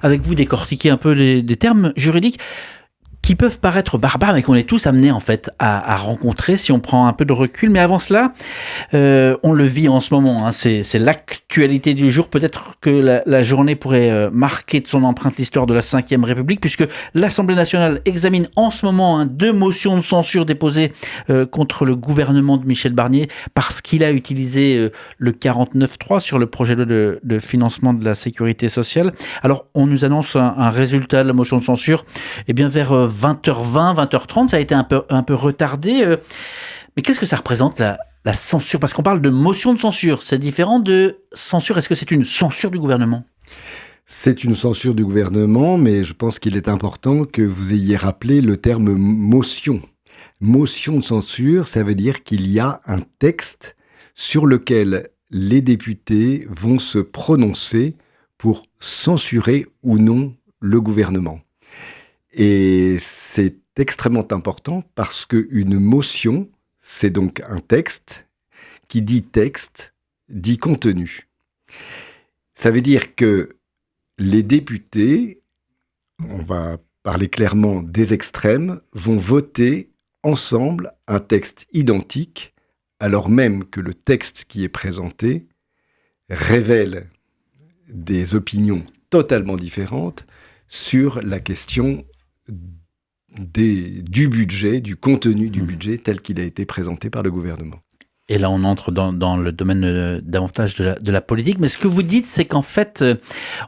avec vous décortiquer un peu des termes juridiques qui peuvent paraître barbares, mais qu'on est tous amenés en fait à rencontrer si on prend un peu de recul. Mais avant cela, on le vit en ce moment, hein, c'est l'actualité du jour. Peut-être que la journée pourrait marquer de son empreinte l'histoire de la Ve République, puisque l'Assemblée nationale examine en ce moment 2 motions de censure déposées contre le gouvernement de Michel Barnier, parce qu'il a utilisé le 49.3 sur le projet de financement de la sécurité sociale. Alors, on nous annonce un résultat de la motion de censure, eh bien vers 20h20, 20h30, ça a été un peu retardé. Mais qu'est-ce que ça représente la censure ? Parce qu'on parle de motion de censure, c'est différent de censure. Est-ce que c'est une censure du gouvernement ? C'est une censure du gouvernement, mais je pense qu'il est important que vous ayez rappelé le terme motion. Motion de censure, ça veut dire qu'il y a un texte sur lequel les députés vont se prononcer pour censurer ou non le gouvernement. Et c'est extrêmement important parce qu'une motion, c'est donc un texte qui dit texte, dit contenu. Ça veut dire que les députés, on va parler clairement des extrêmes, vont voter ensemble un texte identique, alors même que le texte qui est présenté révèle des opinions totalement différentes sur la question du budget, du contenu du budget tel qu'il a été présenté par le gouvernement. Et là, on entre dans le domaine davantage de la politique. Mais ce que vous dites, c'est qu'en fait,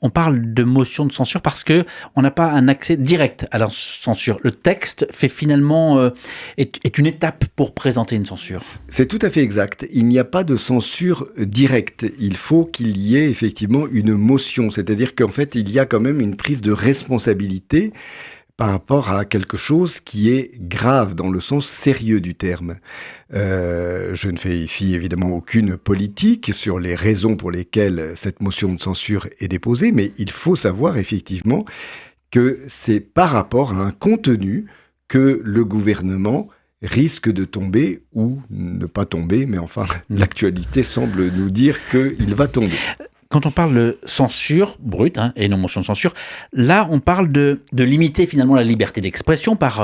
on parle de motion de censure parce qu'on n'a pas un accès direct à la censure. Le texte fait finalement est une étape pour présenter une censure. C'est tout à fait exact. Il n'y a pas de censure directe. Il faut qu'il y ait effectivement une motion. C'est-à-dire qu'en fait, il y a quand même une prise de responsabilité par rapport à quelque chose qui est grave dans le sens sérieux du terme. Je ne fais ici évidemment aucune politique sur les raisons pour lesquelles cette motion de censure est déposée, mais il faut savoir effectivement que c'est par rapport à un contenu que le gouvernement risque de tomber ou ne pas tomber, mais enfin, l'actualité semble nous dire qu'il va tomber. Quand on parle de censure brute et non motion de censure, là on parle de limiter finalement la liberté d'expression par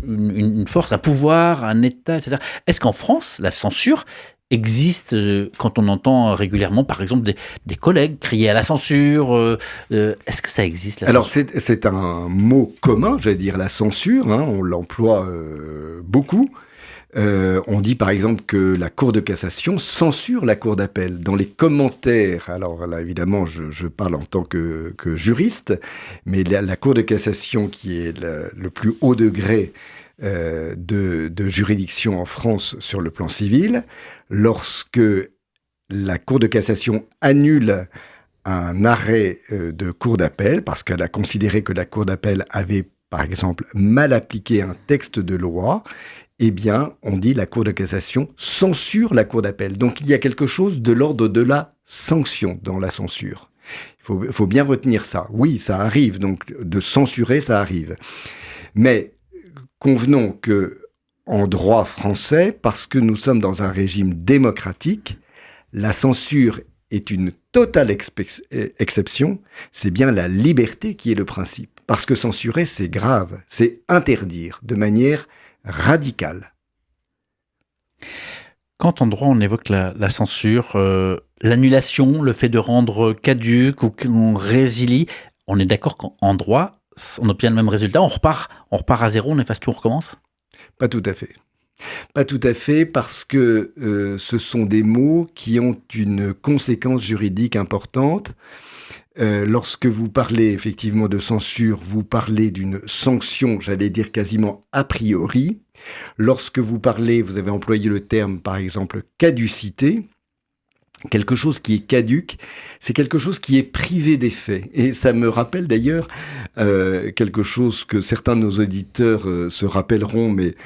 une force, un pouvoir, un État, etc. Est-ce qu'en France, la censure existe quand on entend régulièrement, par exemple, des collègues crier à la censure est-ce que ça existe, la Alors, censure ? c'est un mot commun, j'allais dire la censure, on l'emploie beaucoup. On dit par exemple que la Cour de cassation censure la Cour d'appel. Dans les commentaires, alors là évidemment je parle en tant que juriste, mais la Cour de cassation qui est le plus haut degré de juridiction en France sur le plan civil, lorsque la Cour de cassation annule un arrêt de Cour d'appel, parce qu'elle a considéré que la Cour d'appel avait par exemple mal appliqué un texte de loi, eh bien, on dit la Cour de cassation censure la Cour d'appel. Donc, il y a quelque chose de l'ordre de la sanction dans la censure. Il faut bien retenir ça. Oui, ça arrive, donc de censurer, ça arrive. Mais convenons que en droit français, parce que nous sommes dans un régime démocratique, la censure est une totale exception. C'est bien la liberté qui est le principe. Parce que censurer, c'est grave. C'est interdire de manière radicale. Quand en droit on évoque la censure, l'annulation, le fait de rendre caduque ou qu'on résilie, on est d'accord qu'en droit, on obtient le même résultat, on repart à zéro, on efface tout, on recommence ? Pas tout à fait. Pas tout à fait, parce que ce sont des mots qui ont une conséquence juridique importante. Lorsque vous parlez effectivement de censure, vous parlez d'une sanction, j'allais dire quasiment a priori. Lorsque vous parlez, vous avez employé le terme, par exemple, caducité. Quelque chose qui est caduque, c'est quelque chose qui est privé d'effet. Et ça me rappelle d'ailleurs quelque chose que certains de nos auditeurs se rappelleront, mais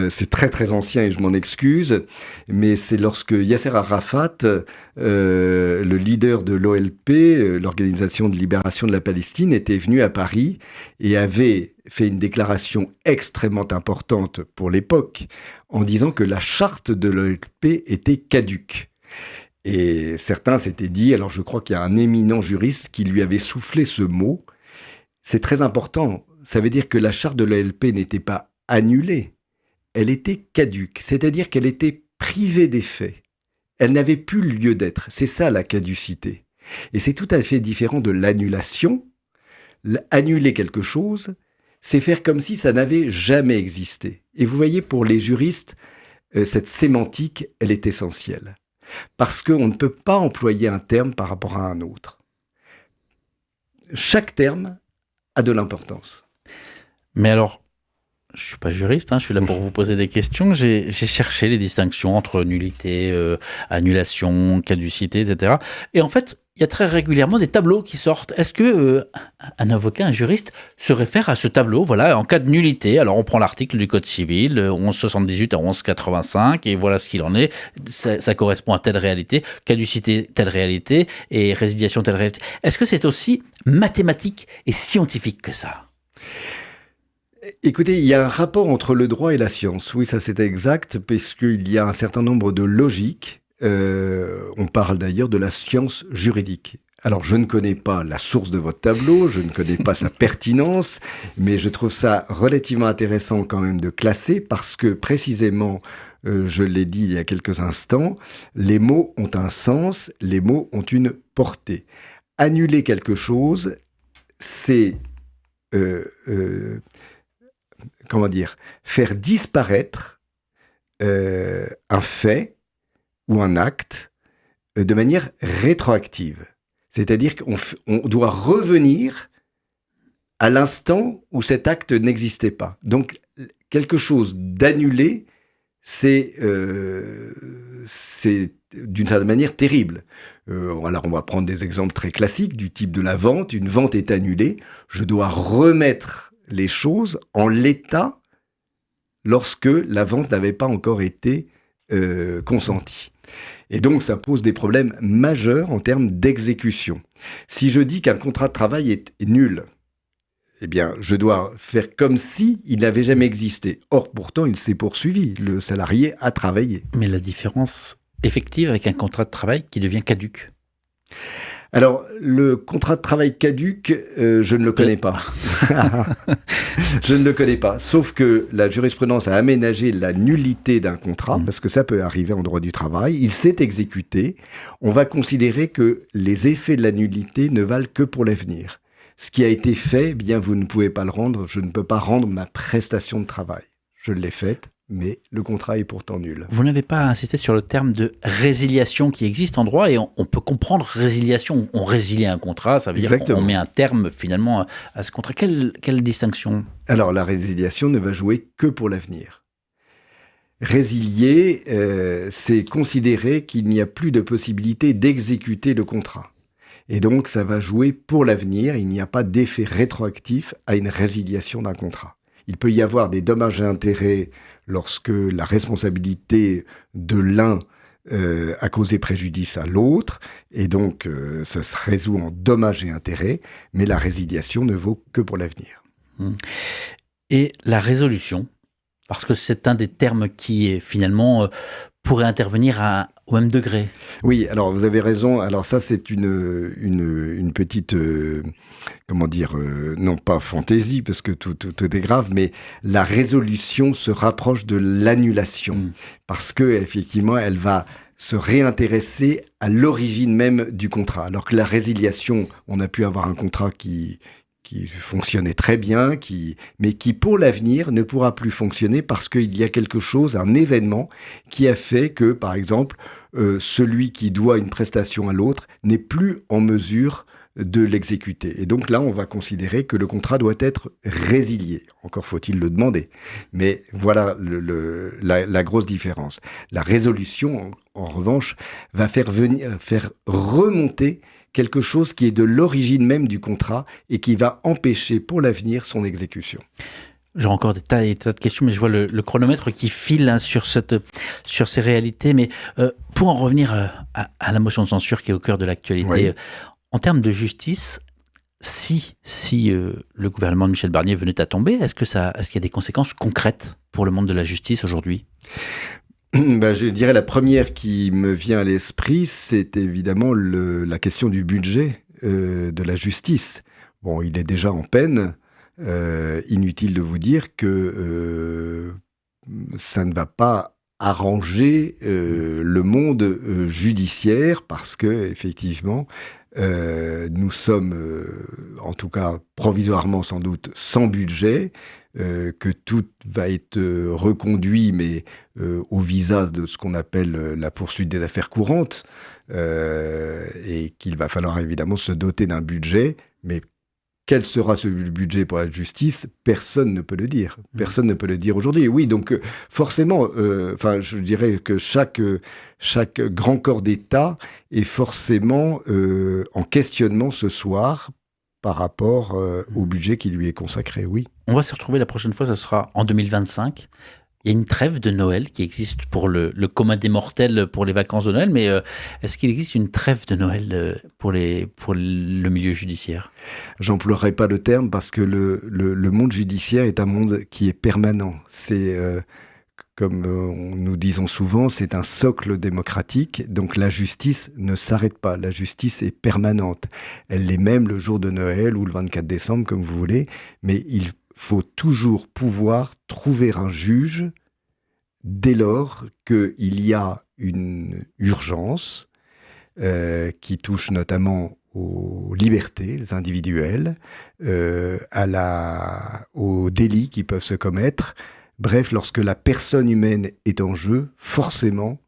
c'est très très ancien et je m'en excuse. Mais c'est lorsque Yasser Arafat, le leader de l'OLP, l'Organisation de libération de la Palestine, était venu à Paris et avait fait une déclaration extrêmement importante pour l'époque en disant que la charte de l'OLP était caduque. Et certains s'étaient dit, alors je crois qu'il y a un éminent juriste qui lui avait soufflé ce mot. C'est très important. Ça veut dire que la charte de l'ALP n'était pas annulée. Elle était caduque, c'est-à-dire qu'elle était privée d'effet. Elle n'avait plus lieu d'être. C'est ça la caducité. Et c'est tout à fait différent de l'annulation. Annuler quelque chose, c'est faire comme si ça n'avait jamais existé. Et vous voyez, pour les juristes, cette sémantique, elle est essentielle. Parce qu'on ne peut pas employer un terme par rapport à un autre. Chaque terme a de l'importance. Mais alors, je ne suis pas juriste, je suis là pour vous poser des questions. J'ai cherché les distinctions entre nullité, annulation, caducité, etc. Et en fait, il y a très régulièrement des tableaux qui sortent. Est-ce que un avocat, un juriste se réfère à ce tableau, voilà, en cas de nullité? Alors, on prend l'article du Code civil, 1178 à 1185, et voilà ce qu'il en est. Ça correspond à telle réalité, caducité, telle réalité, et résiliation, telle réalité. Est-ce que c'est aussi mathématique et scientifique que ça? Écoutez, il y a un rapport entre le droit et la science. Oui, ça c'est exact, puisqu'il y a un certain nombre de logiques. On parle d'ailleurs de la science juridique. Alors, je ne connais pas la source de votre tableau, je ne connais pas sa pertinence, mais je trouve ça relativement intéressant quand même de classer, parce que précisément, je l'ai dit il y a quelques instants, les mots ont un sens, les mots ont une portée. Annuler quelque chose, c'est... faire disparaître un fait ou un acte de manière rétroactive. C'est-à-dire qu'on doit revenir à l'instant où cet acte n'existait pas. Donc, quelque chose d'annulé, c'est d'une certaine manière terrible. Alors, on va prendre des exemples très classiques du type de la vente. Une vente est annulée. Je dois remettre les choses en l'état lorsque la vente n'avait pas encore été consentie. Et donc, ça pose des problèmes majeurs en termes d'exécution. Si je dis qu'un contrat de travail est nul, eh bien, je dois faire comme si il n'avait jamais existé. Or, pourtant, il s'est poursuivi. Le salarié a travaillé. Mais la différence effective avec un contrat de travail qui devient caduc? Alors, le contrat de travail caduc, je ne le connais pas. Je ne le connais pas. Sauf que la jurisprudence a aménagé la nullité d'un contrat, parce que ça peut arriver en droit du travail. Il s'est exécuté. On va considérer que les effets de la nullité ne valent que pour l'avenir. Ce qui a été fait, eh bien, vous ne pouvez pas le rendre. Je ne peux pas rendre ma prestation de travail. Je l'ai faite, mais le contrat est pourtant nul. Vous n'avez pas insisté sur le terme de résiliation qui existe en droit, et on peut comprendre résiliation. On résilie un contrat, ça veut dire qu'on met un terme finalement à ce contrat. Quelle distinction? Alors, la résiliation ne va jouer que pour l'avenir. Résilier, c'est considérer qu'il n'y a plus de possibilité d'exécuter le contrat. Et donc, ça va jouer pour l'avenir. Il n'y a pas d'effet rétroactif à une résiliation d'un contrat. Il peut y avoir des dommages et intérêts lorsque la responsabilité de l'un a causé préjudice à l'autre, et donc ça se résout en dommages et intérêts, mais la résiliation ne vaut que pour l'avenir. Et la résolution, parce que c'est un des termes qui finalement pourrait intervenir au même degré. Oui, alors vous avez raison. Alors ça, c'est une petite, non pas fantaisie, parce que tout est grave, mais la résolution se rapproche de l'annulation, parce que effectivement, elle va se réintéresser à l'origine même du contrat. Alors que la résiliation, on a pu avoir un contrat qui fonctionnait très bien, mais qui pour l'avenir ne pourra plus fonctionner parce qu'il y a quelque chose, un événement qui a fait que, par exemple, celui qui doit une prestation à l'autre n'est plus en mesure de l'exécuter. Et donc là, on va considérer que le contrat doit être résilié. Encore faut-il le demander. Mais voilà la grosse différence. La résolution, en revanche, va faire remonter quelque chose qui est de l'origine même du contrat et qui va empêcher pour l'avenir son exécution. J'aurai encore des tas et tas de questions, mais je vois le chronomètre qui file sur ces réalités. Mais pour en revenir à la motion de censure qui est au cœur de l'actualité, en termes de justice, si le gouvernement de Michel Barnier venait à tomber, est-ce qu'il y a des conséquences concrètes pour le monde de la justice aujourd'hui ? Je dirais la première qui me vient à l'esprit, c'est évidemment la question du budget de la justice. Bon, il est déjà en peine. Inutile de vous dire que ça ne va pas arranger le monde judiciaire parce que effectivement, nous sommes, en tout cas provisoirement sans doute, sans budget, que tout va être reconduit, mais au visa de ce qu'on appelle la poursuite des affaires courantes, et qu'il va falloir évidemment se doter d'un budget, mais quel sera ce budget pour la justice? Personne ne peut le dire. Personne ne peut le dire aujourd'hui. Oui, donc forcément, je dirais que chaque grand corps d'État est forcément en questionnement ce soir par rapport au budget qui lui est consacré, oui. On va se retrouver la prochaine fois, ce sera en 2025. Il y a une trêve de Noël qui existe pour le commun des mortels pour les vacances de Noël, mais est-ce qu'il existe une trêve de Noël pour le milieu judiciaire? J'emploierai pas le terme parce que le monde judiciaire est un monde qui est permanent. C'est, comme nous disons souvent, c'est un socle démocratique, donc la justice ne s'arrête pas. La justice est permanente. Elle l'est même le jour de Noël ou le 24 décembre, comme vous voulez, mais il faut toujours pouvoir trouver un juge dès lors qu'il y a une urgence qui touche notamment aux libertés individuelles, aux délits qui peuvent se commettre. Bref, lorsque la personne humaine est en jeu, forcément,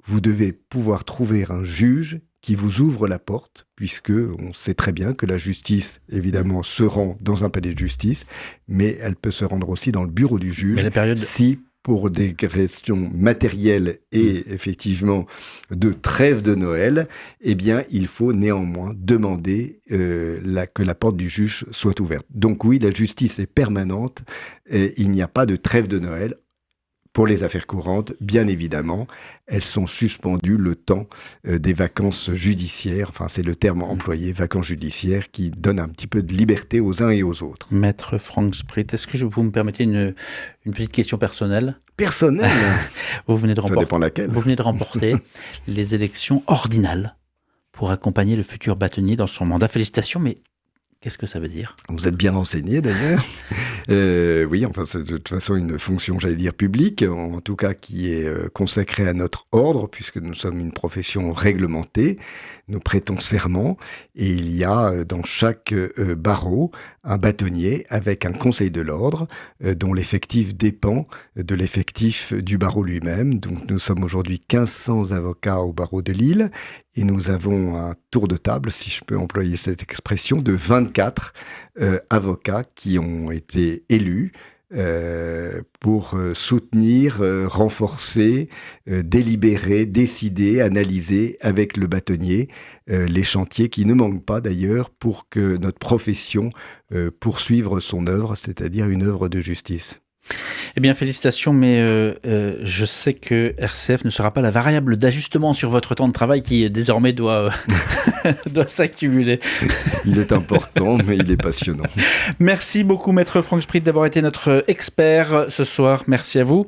vous devez pouvoir trouver un juge qui vous ouvre la porte, puisque on sait très bien que la justice, évidemment, se rend dans un palais de justice, mais elle peut se rendre aussi dans le bureau du juge, si, pour des questions matérielles et effectivement de trêve de Noël, eh bien, il faut néanmoins demander que la porte du juge soit ouverte. Donc oui, la justice est permanente, et il n'y a pas de trêve de Noël. Pour les affaires courantes, bien évidemment, elles sont suspendues le temps des vacances judiciaires. Enfin, c'est le terme employé, vacances judiciaires, qui donne un petit peu de liberté aux uns et aux autres. Maître Franck Sprit, est-ce que vous me permettez une petite question personnelle? Personnelle? Ça dépend laquelle. Vous venez de remporter les élections ordinales pour accompagner le futur bâtonnier dans son mandat. Félicitations, mais qu'est-ce que ça veut dire? Vous êtes bien renseigné d'ailleurs. Oui, enfin c'est de toute façon une fonction, j'allais dire, publique, en tout cas qui est consacrée à notre ordre, puisque nous sommes une profession réglementée. Nous prêtons serment et il y a dans chaque barreau un bâtonnier avec un conseil de l'ordre dont l'effectif dépend de l'effectif du barreau lui-même. Donc nous sommes aujourd'hui 1500 avocats au barreau de Lille et nous avons un tour de table, si je peux employer cette expression, de 24 avocats qui ont été élus pour soutenir, renforcer, délibérer, décider, analyser avec le bâtonnier les chantiers qui ne manquent pas d'ailleurs pour que notre profession poursuive son œuvre, c'est-à-dire une œuvre de justice. Eh bien, félicitations, mais je sais que RCF ne sera pas la variable d'ajustement sur votre temps de travail qui désormais doit s'accumuler. Il est important, mais il est passionnant. Merci beaucoup, Maître Franck Sprit, d'avoir été notre expert ce soir. Merci à vous.